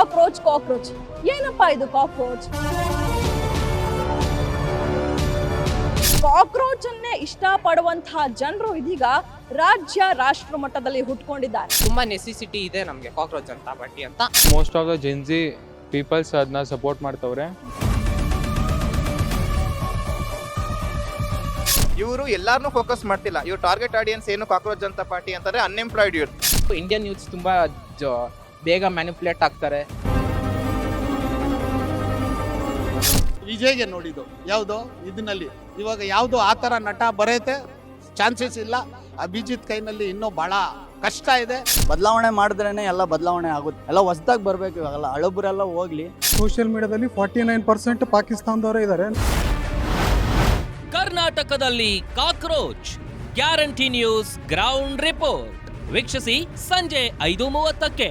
Cockroach cockroach ಏನಪ್ಪಾ ಇದು cockroach? Cockroach ಅನ್ನೇ ಇಷ್ಟಪಡುವಂತಹ ಜನರು ಇದೀಗ ರಾಜ್ಯ ರಾಷ್ಟ್ರ ಮಟ್ಟದಲ್ಲಿ ಹುಟ್ಕೊಂಡಿದ್ದಾರೆ. ತುಂಬಾ ನೆಸೆಸಿಟಿ ಇದೆ ನಮಗೆ ಕಾಕ್ರೋಚ್ ಅಂತ ಬಟ್ಟಿ ಅಂತ. Most of the Gen Z peoples ಅದನ್ನ ಸಪೋರ್ಟ್ ಮಾಡ್ತವ್ರೆ. ಇವರು ಎಲ್ಲಾರನ್ನೂ ಫೋಕಸ್ ಮಾಡ್ತಿಲ್ಲ. ಇವ್ರು ಟಾರ್ಗೆಟ್ ಆಡಿಯನ್ಸ್ ಏನು ಕಾಕ್ರೋಚ್ ಜನತಾ ಪಾರ್ಟಿ ಅಂತಂದ್ರೆ ಅನ್ಎಂಪ್ಲಾಯ್ಡ್ ಯೂತ್. ಇಂಡಿಯನ್ ಯೂತ್ಸ್ ತುಂಬಾ ಬೇಗ ಮ್ಯಾನಿಪುಲೇಟ್ ಆಗ್ತಾರೆ. ವಿಜಯ್ಗೆ ನೋಡಿದ್ದು ಯಾವುದು ಇದನ್ನಲ್ಲಿ ಇವಾಗ ಯಾವುದು ಆ ಥರ ನಟ ಬರೈತೆ ಚಾನ್ಸಸ್ ಇಲ್ಲ. ಅಭಿಜಿತ್ ಕೈನಲ್ಲಿ ಇನ್ನೂ ಬಹಳ ಕಷ್ಟ ಇದೆ. ಬದಲಾವಣೆ ಮಾಡಿದ್ರೇನೆ ಎಲ್ಲ ಬದಲಾವಣೆ ಆಗುತ್ತೆ. ಎಲ್ಲ ಹೊಸದಾಗಿ ಬರಬೇಕು. ಇವಾಗೆಲ್ಲ ಹಳಬರೆಲ್ಲ ಹೋಗ್ಲಿ. ಸೋಷಿಯಲ್ ಮೀಡಿಯಾದಲ್ಲಿ 49% ಪಾಕಿಸ್ತಾನದವರೇ ಇದ್ದಾರೆ. ಕರ್ನಾಟಕದಲ್ಲಿ cockroach guarantee news ground report ವೀಕ್ಷಿಸಿ ಸಂಜೆ 5:30ಕ್ಕೆ.